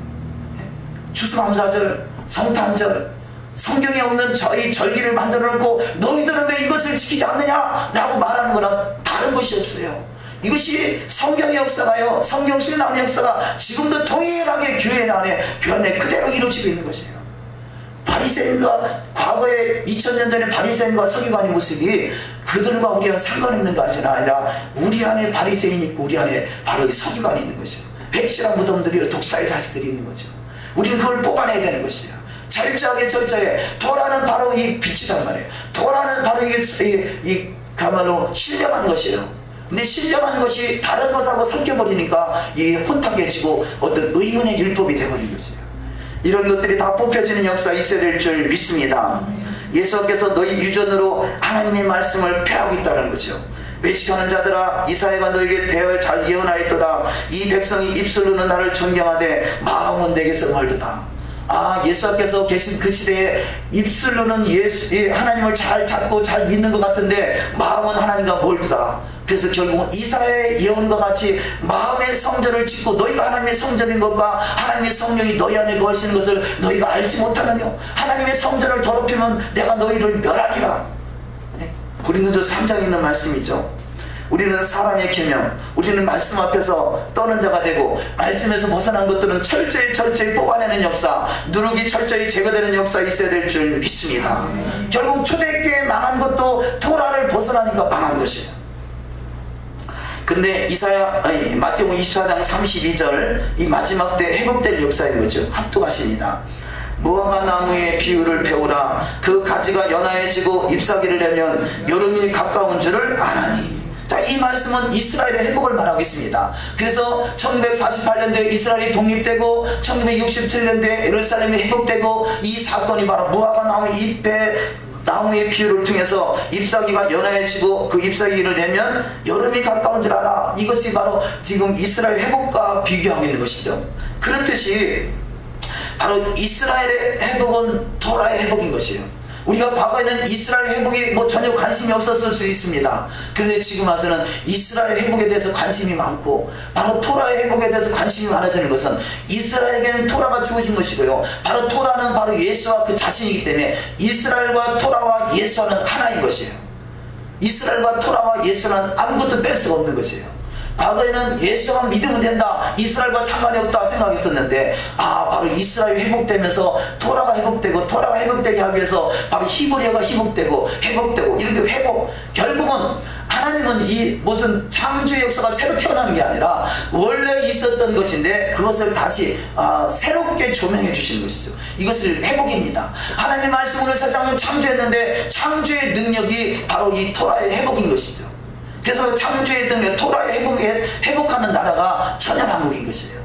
추수감사절, 성탄절, 성경에 없는 저희 절기를 만들어 놓고 너희들은 왜 이것을 지키지 않느냐? 라고 말하는 거랑 다른 것이 없어요. 이것이 성경의 역사가요, 성경 속에 나오는 역사가 지금도 동일하게 교회 안에 그대로 이루어지고 있는 것이에요. 바리새인과 과거에 2000년 전에 바리새인과 서기관의 모습이 그들과 우리가 상관없는 것이 아니라 우리 안에 바리새인이 있고 우리 안에 바로 이 서기관이 있는 것이죠. 백실한 무덤들이 독사의 자식들이 있는 거죠. 우리는 그걸 뽑아내야 되는 것이에요. 철저하게 토라는 바로 이 빛이단 말이에요. 토라는 바로 이게 그야말로 신령한 것이에요. 근데 신령한 것이 다른 것하고 섞여버리니까 이게 혼탁해지고 어떤 의문의 율법이 되어버린 것이에요. 이런 것들이 다 뽑혀지는 역사가 있어야 될 줄 믿습니다. 예수께서 너희 유전으로 하나님의 말씀을 폐하고 있다는 거죠. 외식하는 자들아, 이사야가 너에게 대하여 잘 예언하였도다. 이 백성이 입술로는 나를 존경하되 마음은 내게서 멀도다. 예수께서 계신 그 시대에 입술로는 하나님을 잘 찾고 잘 믿는 것 같은데 마음은 하나님과 멀다. 그래서 결국은 이사야의 예언과 같이 마음의 성전을 짓고 너희가 하나님의 성전인 것과 하나님의 성령이 너희 안에 거하시는 것을 너희가 알지 못하느냐. 하나님의 성전을 더럽히면 내가 너희를 멸하리라. 고린도전서 3장에 있는 말씀이죠. 우리는 사람의 계명, 우리는 말씀 앞에서 떠는 자가 되고 말씀에서 벗어난 것들은 철저히 뽑아내는 역사, 누룩이 철저히 제거되는 역사 있어야 될 줄 믿습니다. 결국 초대교회 망한 것도 토라를 벗어나니까 망한 것이에요. 그런데 마태복음 24장 32절 이 마지막 때 회복될 역사인 거죠. 합독하십니다. 무화과 나무의 비유를 배우라. 그 가지가 연하해지고 잎사귀를 내면 여름이 가까운 줄을 아나니. 자, 이 말씀은 이스라엘의 회복을 말하고 있습니다. 그래서 1948년도에 이스라엘이 독립되고 1967년도에 예루살렘이 회복되고 이 사건이 바로 무화과 나무의 비유를 통해서 잎사귀가 연하해지고 그 잎사귀를 내면 여름이 가까운 줄 알아. 이것이 바로 지금 이스라엘 회복과 비교하고 있는 것이죠. 그렇듯이 바로 이스라엘의 회복은 토라의 회복인 것이에요. 우리가 과거에는 이스라엘 회복에 전혀 관심이 없었을 수 있습니다. 그런데 지금 와서는 이스라엘 회복에 대해서 관심이 많고 바로 토라의 회복에 대해서 관심이 많아지는 것은 이스라엘에게는 토라가 죽으신 것이고요. 바로 토라는 바로 예수와 그 자신이기 때문에 이스라엘과 토라와 예수와는 하나인 것이에요. 이스라엘과 토라와 예수는 아무것도 뺄 수가 없는 것이에요. 과거에는 예수만 믿으면 된다, 이스라엘과 상관이 없다 생각했었는데 바로 이스라엘이 회복되면서 토라가 회복되고 토라가 회복되게 하기 위해서 바로 히브리어가 회복되고 이렇게 회복. 결국은 하나님은 이 무슨 창조의 역사가 새로 태어나는 게 아니라 원래 있었던 것인데 그것을 다시 새롭게 조명해 주시는 것이죠. 이것을 회복입니다. 하나님의 말씀으로 세상을 창조했는데 창조의 능력이 바로 이 토라의 회복인 것이죠. 그래서 창조의 능력, 토라의 회복하는 나라가 천년왕국인 것이에요.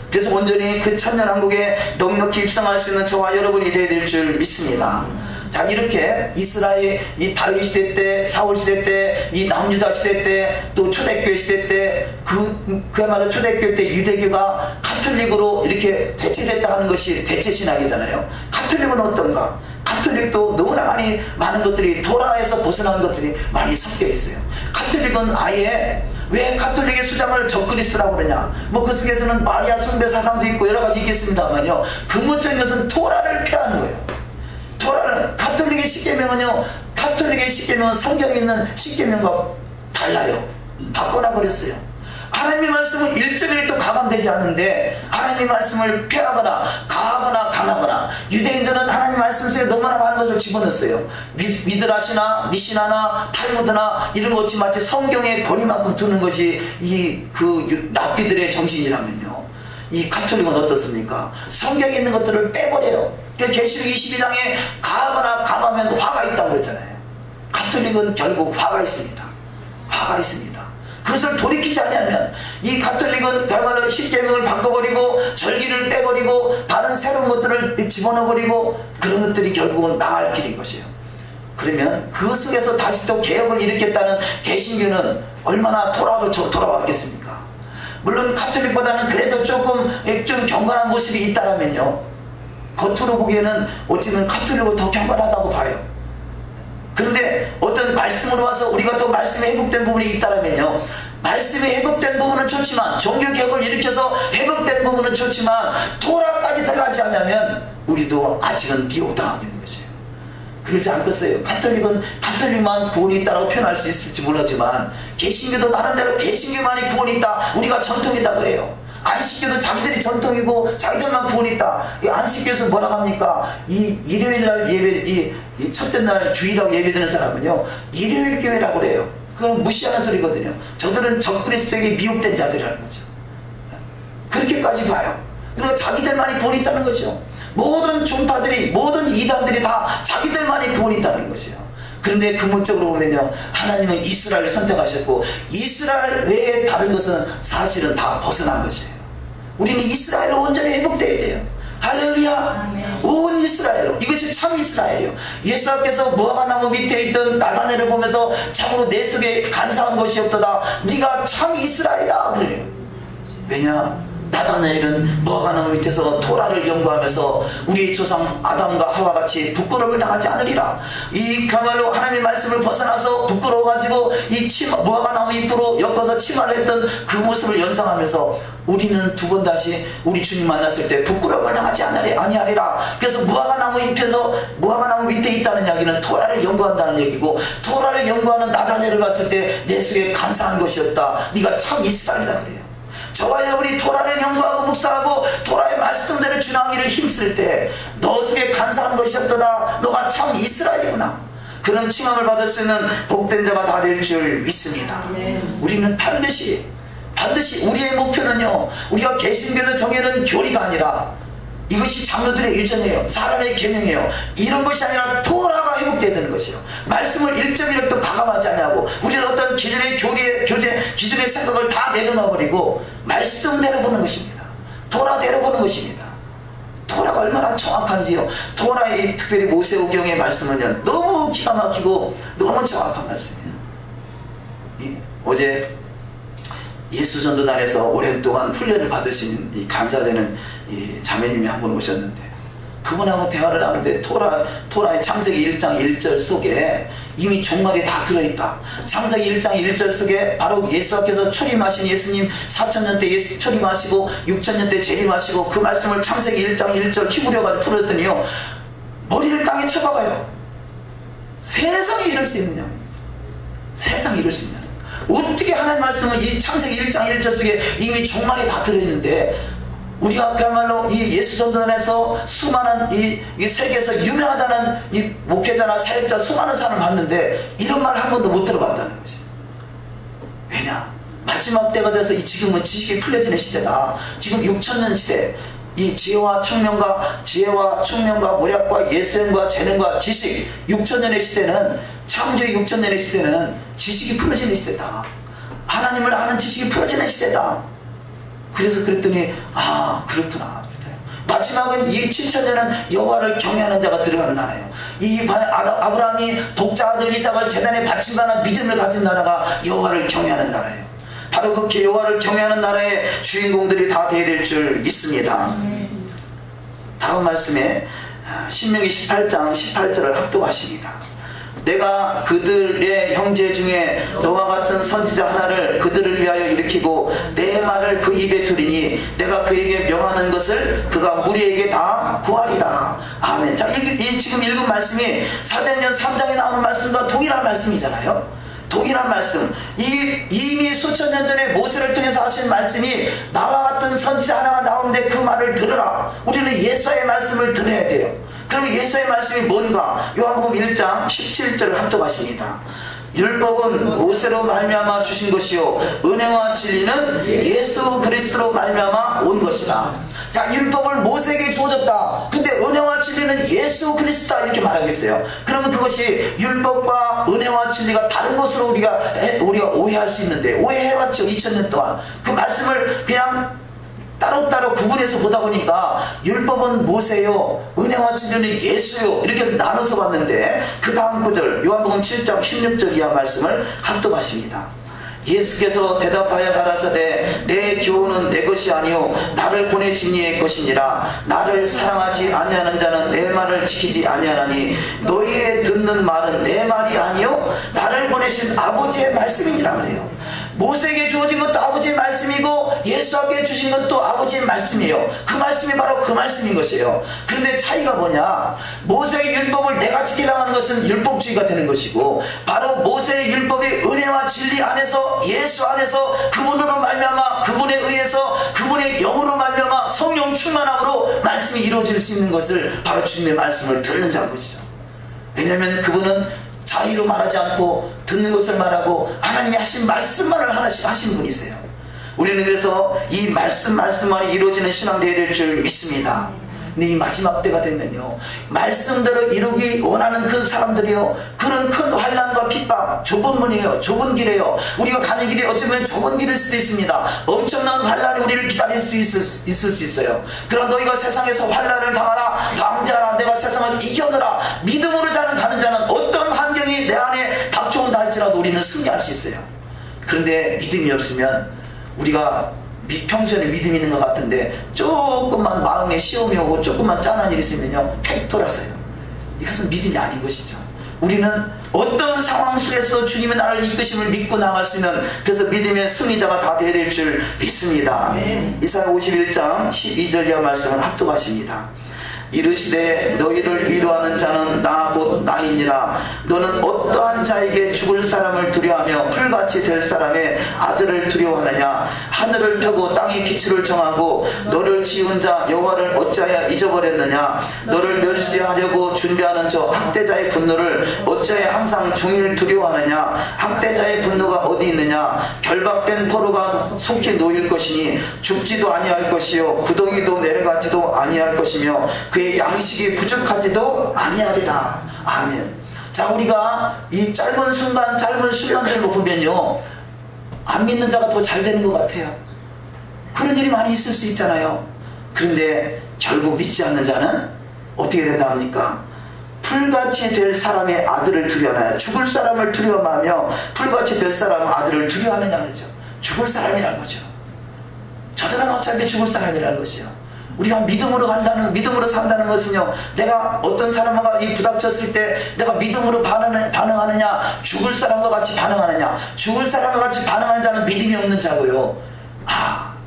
그래서 온전히 그 천년왕국에 넉넉히 입성할 수 있는 저와 여러분이 되어야 될 줄 믿습니다. 자, 이렇게 이스라엘 이 다윗 시대 때, 사울 시대 때, 이 남유다 시대 때, 또 초대교회 시대 때, 그야말로 초대교회 때 유대교가 가톨릭으로 이렇게 대체됐다 하는 것이 대체신학이잖아요. 가톨릭은 어떤가? 가톨릭도 너무나 많은 것들이 토라에서 벗어난 것들이 많이 섞여 있어요. 가톨릭은 아예 왜 가톨릭의 수장을 적그리스도라고 그러냐? 그 속에서는 마리아 숭배 사상도 있고 여러 가지 있겠습니다만요. 근본적인 것은 토라를 폐하는 거예요. 토라를 가톨릭의 십계명은요. 가톨릭의 십계명은 성경에 있는 십계명과 달라요. 바꿔놔버렸어요. 하나님의 말씀은 1.1도 가감되지 않는데 하나님의 말씀을 폐하거나 가하거나 강하거나 유대인들은 하나님의 말씀 속에 너무나 많은 것을 집어넣었어요. 미드라시나 미시나나 탈무드나 이런 것이 마치 성경의 권위만큼 두는 것이 랍비들의 정신이라면요. 이 가톨릭은 어떻습니까? 성경에 있는 것들을 빼버려요. 계시록 22장에 가하거나 감하면 화가 있다고 그랬잖아요. 가톨릭은 결국 화가 있습니다. 화가 있습니다. 그것을 돌이키지 않으면 이 가톨릭은 그야말로 십계명을 바꿔버리고 절기를 빼버리고 다른 새로운 것들을 집어넣어버리고 그런 것들이 결국은 망할 길인 것이에요. 그러면 그 속에서 다시 또 개혁을 일으켰다는 개신교는 얼마나 토라로 돌아왔겠습니까? 물론 가톨릭보다는 그래도 좀 경건한 모습이 있다라면요, 겉으로 보기에는 어찌면 가톨릭은 더 경건하다고 봐요. 그런데 어떤 말씀으로 와서 우리가 또 말씀에 회복된 부분이 있다면요, 말씀이 회복된 부분은 좋지만 종교개혁을 일으켜서 회복된 부분은 좋지만 토라까지 들어가지 않으면 우리도 아직은 미혹당하고 있는 것이에요. 그러지 않겠어요? 가톨릭만 구원이 있다고 표현할 수 있을지 몰랐지만 개신교도 나름대로 개신교만이 구원이 있다, 우리가 전통이다 그래요. 안식교도 자기들이 전통이고 자기들만 구원이 있다. 이 안식교에서 뭐라고 합니까? 이 일요일날 예배, 이 첫째 날 주일하고 예배드는 사람은요, 일요일 교회라고 그래요. 그건 무시하는 소리거든요. 저들은 적그리스도에게 미혹된 자들이라는 거죠. 그렇게까지 봐요. 그러니까 자기들만이 구원이 있다는 거죠. 모든 종파들이, 모든 이단들이 다 자기들만이 구원이 있다는 것이에요. 그런데 근본적으로 보면요, 하나님은 이스라엘을 선택하셨고 이스라엘 외에 다른 것은 사실은 다 벗어난 것이에요. 우리는 이스라엘로 온전히 회복되어야 돼요. 할렐루야. 아멘. 온 이스라엘로, 이것이 참 이스라엘이요. 예수님께서 무화과 나무 밑에 있던 나다네를 보면서 참으로 내 속에 간사한 것이 없도다, 네가 참 이스라엘이다 그래요. 왜냐? 나다나엘은 무화과나무 밑에서 토라를 연구하면서 우리 조상 아담과 하와같이 부끄러움을 당하지 않으리라. 이 그야말로 하나님의 말씀을 벗어나서 부끄러워가지고 이 무화과나무 잎으로 엮어서 치마를 했던 그 모습을 연상하면서 우리는 두 번 다시 우리 주님 만났을 때 부끄러움을 당하지 아니하리라. 그래서 무화과나무 잎에서 무화과나무 밑에 있다는 이야기는 토라를 연구한다는 얘기고, 토라를 연구하는 나다나엘을 봤을 때 내 속에 간사한 것이었다. 네가 참 이스라엘이다 그래요. 저와 여러분이 토라를 연구하고 묵상하고 토라의 말씀대로 준하기를 힘쓸 때 너 속에 간사한 것이었다. 너가 참 이스라엘이구나. 그런 칭함을 받을 수 있는 복된 자가 다 될 줄 믿습니다. 우리는 반드시 우리의 목표는요, 우리가 개신교에서 정해놓은 교리가 아니라 이것이 장로들의 유전이에요. 사람의 계명이에요. 이런 것이 아니라 토라가 회복되어야 되는 것이에요. 말씀을 1.1도 가감하지 않냐고 우리는 어떤 기존의 기존의 생각을 다 내려놔버리고 말씀대로 보는 것입니다. 토라대로 보는 것입니다. 토라가 얼마나 정확한지요. 토라의 특별히 모세오경의 말씀은요, 너무 기가 막히고 너무 정확한 말씀이에요. 어제 예수전도단에서 오랜 동안 훈련을 받으신 이 간사되는 이 자매님이 한 분 오셨는데, 그분하고 대화를 하는데 토라의 창세기 1장 1절 속에 이미 종말이 다 들어있다. 창세기 1장 1절 속에 바로 예수께서 초림하신 예수님 4,000년 때 예수 초림하시고 6,000년 때 재림하시고 그 말씀을 창세기 1장 1절 히브리어가 풀었더니요, 머리를 땅에 쳐박아요. 세상에 이럴 수 있느냐. 세상에 이럴 수 있느냐. 어떻게 하나님 말씀은 이 창세기 1장 1절 속에 이미 종말이 다 들어있는데, 우리가 그야말로 이 예수전도단에서 수많은 이 세계에서 유명하다는 이 목회자나 사역자 수많은 사람을 봤는데 이런 말 한 번도 못 들어봤다는 것이. 왜냐? 마지막 때가 돼서 지금은 지식이 풀려지는 시대다. 지금 6,000년 시대, 이 지혜와 총명과 모략과 예수행과 재능과 지식, 6,000년의 시대는, 창조의 6,000년의 시대는 지식이 풀어지는 시대다. 하나님을 아는 지식이 풀어지는 시대다. 그래서 그랬더니 그렇구나. 마지막은 이 7,000년은 여호와를 경외하는 자가 들어가는 나라예요. 이 아브라함이 독자 아들 이삭을 제단에 바친 만한 믿음을 가진 나라가 여호와를 경외하는 나라예요. 바로 그 여호와를 경외하는 나라의 주인공들이 다 되어야 될 줄 믿습니다. 다음 말씀에 신명기 18장 18절을 합독하십니다. 내가 그들의 형제 중에 너와 같은 선지자 하나를 그들을 위하여 일으키고 내 말을 그 입에 두리니 내가 그에게 명하는 것을 그가 무리에게 다 구하리라. 아멘. 자, 지금 읽은 말씀이 사도행전 3장에 나오는 말씀과 동일한 말씀이잖아요. 동일한 말씀. 이미 수천 년 전에 모세를 통해서 하신 말씀이 나와 같은 선지자 하나가 나오는데 그 말을 들으라. 우리는 예수의 말씀을 들어야 돼요. 그럼 예수의 말씀이 뭔가? 요한복음 1장 17절을 합독하십니다. 율법은 모세로 말미암아 주신 것이요 은혜와 진리는 예수 그리스도로 말미암아 온 것이다. 자, 율법을 모세에게 주어졌다. 근데 은혜와 진리는 예수 그리스도다 이렇게 말하겠어요. 그러면 그것이 율법과 은혜와 진리가 다른 것으로 우리가 오해할 수 있는데, 오해해왔죠. 2000년 동안 그 말씀을 그냥 따로따로 구분해서 보다 보니까 율법은 모세요, 은혜와 진리는 예수요 이렇게 나눠서 봤는데, 그 다음 구절 요한복음 7장 16절 이하 말씀을 합독하십니다. 예수께서 대답하여 가라사대 내 교훈은 내 것이 아니요 나를 보내신 이의 것이니라. 나를 사랑하지 아니하는 자는 내 말을 지키지 아니하나니 너희의 듣는 말은 내 말이 아니요 나를 보내신 아버지의 말씀이니라 그래요. 모세에게 주어진 것도 아버지의 말씀이고 예수께 주신 것도 아버지의 말씀이에요. 그 말씀이 바로 그 말씀인 것이에요. 그런데 차이가 뭐냐? 모세의 율법을 내가 지키려고 하는 것은 율법주의가 되는 것이고, 바로 모세의 율법이 은혜와 진리 안에서 예수 안에서 그분으로 말미암아 그분에 의해서 그분의 영으로 말미암아 성령 충만함으로 말씀이 이루어질 수 있는 것을 바로 주님의 말씀을 듣는 자인 것이죠. 왜냐하면 그분은 자의로 말하지 않고 듣는 것을 말하고 하나님이 하신 말씀만을 하나씩 하시는 분이세요. 우리는 그래서 이 말씀만이 이루어지는 신앙 되어야 될 줄 믿습니다. 근데 이 마지막 때가 되면요, 말씀대로 이루기 원하는 그 사람들이요, 그런 큰 환난과 핍박, 좁은 문이에요, 좁은 길이에요. 우리가 가는 길이 어쩌면 좁은 길일 수도 있습니다. 엄청난 환난이 우리를 기다릴 수 있을 수 있어요. 그럼 너희가 세상에서 환난을 당하라, 당자하라, 내가 세상을 이겨내라. 믿음으로 가는 자는 어떤 환경이 내 안에 닥쳐온다 할지라도 우리는 승리할 수 있어요. 그런데 믿음이 없으면 우리가 평소에는 믿음이 있는 것 같은데 조금만 마음에 시험이 오고 조금만 짠한 일이 있으면요 팩 돌아서요. 이것은 믿음이 아닌 것이죠. 우리는 어떤 상황 속에서 주님의 나를 이끄심을 믿고 나갈 수 있는, 그래서 믿음의 승리자가 다 되어야 될 줄 믿습니다. 네. 이사야 51장 12절 이하 말씀을 합독하십니다. 이르시되 너희를 위로하는 자는 나 곧 나이니라. 너는 어떠한 자에게 죽을 사람을 두려워하며 풀같이 될 사람의 아들을 두려워하느냐. 하늘을 펴고 땅의 기초를 정하고 너를 지은 자 여호와를 어찌하여 잊어버렸느냐. 너를 멸시하려고 준비하는 저 학대자의 분노를 어찌하여 항상 종일 두려워하느냐. 학대자의 분노가 어디 있느냐. 결박된 포로가 속히 놓일 것이니 죽지도 아니할 것이요 구덩이도 내려가지도 아니할 것이며 그의 양식이 부족하지도 아니하리라. 아멘. 자, 우리가 이 짧은 순간들로 보면요 안 믿는 자가 더 잘 되는 것 같아요. 그런 일이 많이 있을 수 있잖아요. 그런데 결국 믿지 않는 자는 어떻게 된답니까? 풀같이 될 사람의 아들을 두려워하느냐. 죽을 사람을 두려워하며 풀같이 될 사람의 아들을 두려워하느냐 그러죠. 죽을 사람이라는 거죠. 저들은 어차피 죽을 사람이라는 것이요. 우리가 믿음으로 산다는 것은요, 내가 어떤 사람과 부닥쳤을 때 내가 믿음으로 반응하느냐, 죽을 사람과 같이 반응하느냐. 죽을 사람과 같이 반응하는 자는 믿음이 없는 자고요.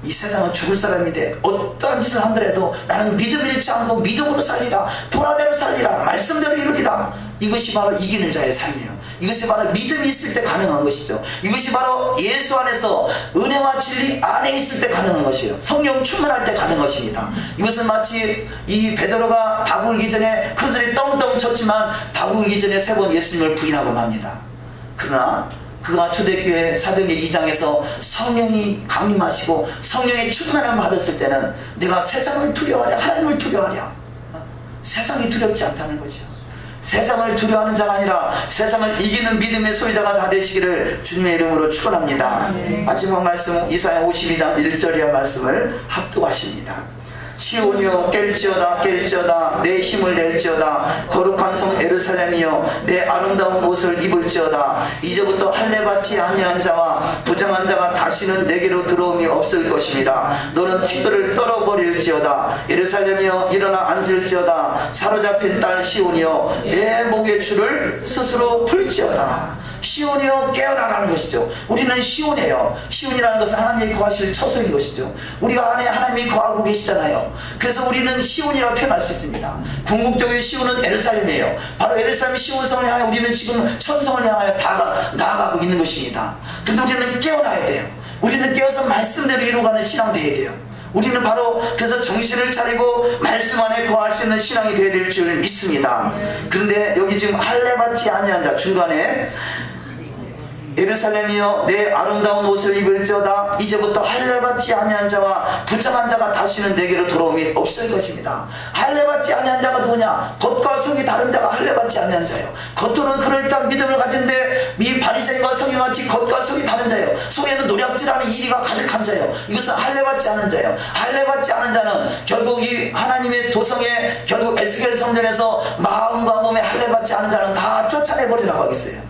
이 세상은 죽을 사람인데 어떠한 짓을 하더라도 나는 믿음 잃지 않고 믿음으로 살리라, 도라대로 살리라, 말씀대로 이루리라. 이것이 바로 이기는 자의 삶이에요. 이것이 바로 믿음이 있을 때 가능한 것이죠. 이것이 바로 예수 안에서 은혜와 진리 안에 있을 때 가능한 것이에요. 성령 충만할 때 가능한 것입니다. 이것은 마치 이 베드로가 닭 울기 전에 큰 소리 떵떵 쳤지만 닭 울기 전에 3번 예수님을 부인하고 맙니다. 그러나 그가 초대교회 사도행전 2장에서 성령이 강림하시고 성령의 충만함을 받았을 때는 내가 세상을 두려워하랴 하나님을 두려워하랴. 세상이 두렵지 않다는 거죠. 세상을 두려워하는 자가 아니라 세상을 이기는 믿음의 소유자가 다 되시기를 주님의 이름으로 축원합니다. 마지막 말씀 이사야 52장 1절 이하 말씀을 합독하십니다. 시온이여 깰지어다 깰지어다 내 힘을 낼지어다. 거룩한 성 예루살렘이여 내 아름다운 옷을 입을지어다. 이제부터 할례받지 아니한 자와 부정한 자가 다시는 내게로 들어옴이 없을 것입니다. 너는 티끌을 떨어버릴지어다. 예루살렘이여 일어나 앉을지어다. 사로잡힌 딸 시온이여 내 목의 줄을 스스로 풀지어다. 시온이여 깨어나라는 것이죠. 우리는 시온이에요. 시온이라는 것은 하나님이 거하실 처소인 것이죠. 우리가 안에 하나님이 거하고 계시잖아요. 그래서 우리는 시온이라고 표현할 수 있습니다. 궁극적인 시온은 예루살렘이에요. 바로 예루살렘 시온성을 향해 우리는 지금 천성을 향하여 나아가고 있는 것입니다. 그런데 우리는 깨어나야 돼요. 우리는 깨어서 말씀대로 이루어가는 신앙 되어야 돼요. 우리는 바로 그래서 정신을 차리고 말씀 안에 거할 수 있는 신앙이 되어야 될 줄 믿습니다. 그런데 여기 지금 할례받지 아니한 자 중간에 예루살렘이여 내 아름다운 옷을 입을지어다. 이제부터 할례받지 아니한 자와 부정한 자가 다시는 내게로 돌아옴이 없을 것입니다. 할례받지 아니한 자가 누구냐? 겉과 속이 다른 자가 할례받지 아니한 자예요. 겉으로는 그럴듯한 믿음을 가진데 이 바리새인과 성경같이 겉과 속이 다른 자예요. 속에는 노략질하는 이리가 가득한 자예요. 이것은 할례받지 않은 자예요. 할례받지 않은 자는 결국 이 하나님의 도성에 결국 에스겔 성전에서 마음과 몸에 할례받지 않은 자는 다 쫓아내버리라고 하겠어요.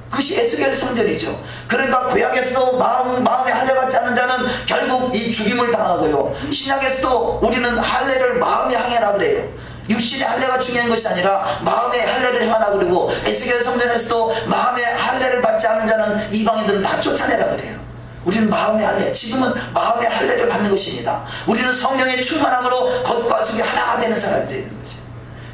그것이 에스겔 성전이죠. 그러니까 구약에서도 마음에 할례받지 않는 자는 결국 이 죽임을 당하고요. 신약에서도 우리는 할례를 마음에 항해라 그래요. 육신의 할례가 중요한 것이 아니라 마음의 할례를 행하라 그러고, 에스겔 성전에서도 마음의 할례를 받지 않는 자는 이방인들은 다 쫓아내라 그래요. 우리는 마음의 할례, 지금은 마음의 할례를 받는 것입니다. 우리는 성령의 충만함으로 겉과 속이 하나가 되는 사람이 되는 거죠.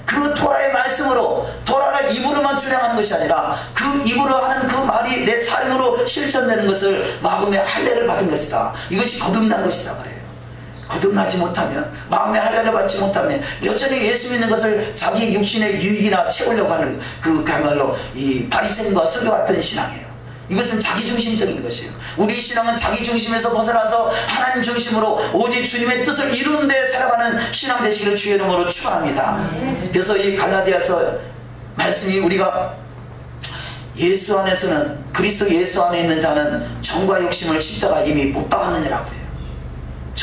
그 토라의 말씀으로, 토라를 입으로만 준행하는 것이 아니라 그 입으로 하는 그 말이 내 삶으로 실천되는 것을 마음의 할례를 받은 것이다. 이것이 거듭난 것이다 그래요. 거듭나지 못하면, 마음의 할례를 받지 못하면 여전히 예수 믿는 것을 자기 육신의 유익이나 채우려고 하는 그야말로 이 바리새인과 서기 같은 신앙이에요. 이것은 자기중심적인 것이에요. 우리 신앙은 자기중심에서 벗어나서 하나님 중심으로 오직 주님의 뜻을 이루는 데 살아가는 신앙 되시기를 주의 이름으로 축원합니다. 그래서 이 갈라디아서 말씀이 우리가 예수 안에서는, 그리스도 예수 안에 있는 자는 정과 욕심을 십자가 이미 못 박았느니라고 해요.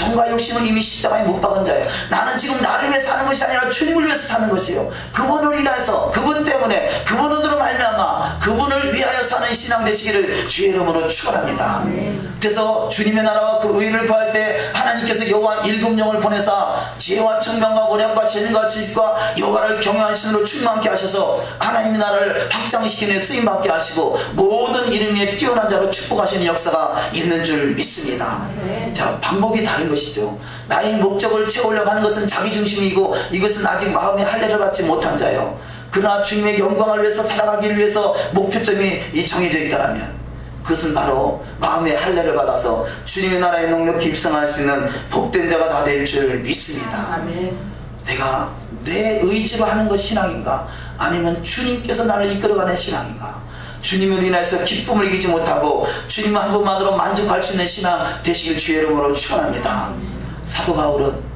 정과 욕심은 이미 십자가에 못 박은 자예요. 나는 지금 나를 위해 사는 것이 아니라 주님을 위해서 사는 것이요, 그분을 인해서, 그분 때문에, 그분으로 말미암아 그분을 위하여 사는 신앙 되시기를 주의 이름으로 축원합니다. 그래서 주님의 나라와 그 의를 구할 때 하나님께서 여호와 일금령을 보내사 지혜와 청명과 모략과 재능과 지식과 여호와를 경외하는 신으로 충만케 하셔서 하나님의 나라를 확장시키는 쓰임받게 하시고 모든 이름 위에 뛰어난 자로 축복하시는 역사가 있는 줄 믿습니다. 자, 방법이 다른 것이죠. 나의 목적을 채우려고 하는 것은 자기중심이고 이것은 아직 마음의 할례를 받지 못한 자요. 그러나 주님의 영광을 위해서 살아가기 위해서 목표점이 정해져 있다면 그것은 바로 마음의 할례를 받아서 주님의 나라에 넉넉히 입성할 수 있는 복된 자가 다 될 줄 믿습니다. 아멘. 내가 내 의지로 하는 것이 신앙인가, 아니면 주님께서 나를 이끌어가는 신앙인가? 주님을 인해서 기쁨을 이기지 못하고 주님 한 분만으로 만족할 수 있는 신앙 되시길 주의 이름으로 축원합니다. 사도 바울은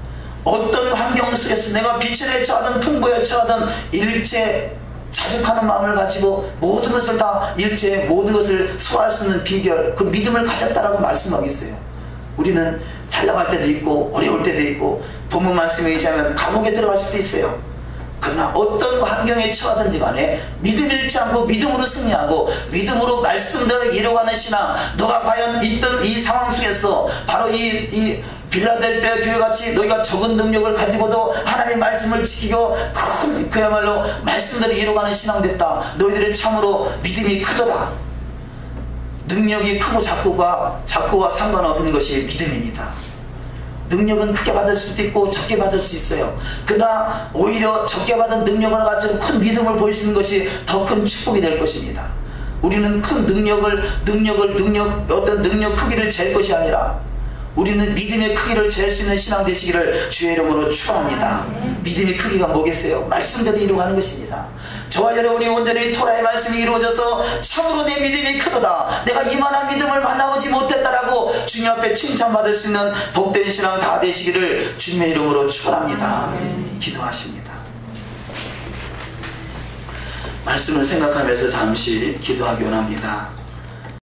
어떤 환경 속에서 내가 비천에 처하든 풍부에 처하든 일체 자족하는 마음을 가지고 모든 것을 다 일체 모든 것을 소화할 수 있는 비결, 그 믿음을 가졌다라고 말씀하고 있어요. 우리는 잘 나갈 때도 있고 어려울 때도 있고 본문 말씀에 의지하면 감옥에 들어갈 수도 있어요. 그러나 어떤 환경에 처하든지 간에 믿음 잃지 않고 믿음으로 승리하고 믿음으로 말씀대로 이루어가는 신앙, 너가 과연 있던 이 상황 속에서 바로 이 빌라델피아 교회같이 너희가 적은 능력을 가지고도 하나님의 말씀을 지키고 큰 그야말로 말씀대로 이루어가는 신앙 됐다. 너희들은 참으로 믿음이 크도다. 능력이 크고 작고와 상관없는 것이 믿음입니다. 능력은 크게 받을 수도 있고 적게 받을 수 있어요. 그러나 오히려 적게 받은 능력을 가지고 큰 믿음을 보일 수 있는 것이 더 큰 축복이 될 것입니다. 우리는 큰 어떤 능력 크기를 잴 것이 아니라 우리는 믿음의 크기를 잴 수 있는 신앙 되시기를 주의 이름으로 축원합니다. 믿음의 크기가 뭐겠어요? 말씀대로 이루어가는 것입니다. 저와 여러분이 온전히 토라의 말씀이 이루어져서 참으로 내 믿음이 크도다, 내가 이만한 믿음을 만나보지 못했다라고 주님 앞에 칭찬받을 수 있는 복된 신앙 다 되시기를 주님의 이름으로 축원합니다. 기도하십니다. 말씀을 생각하면서 잠시 기도하기 원합니다.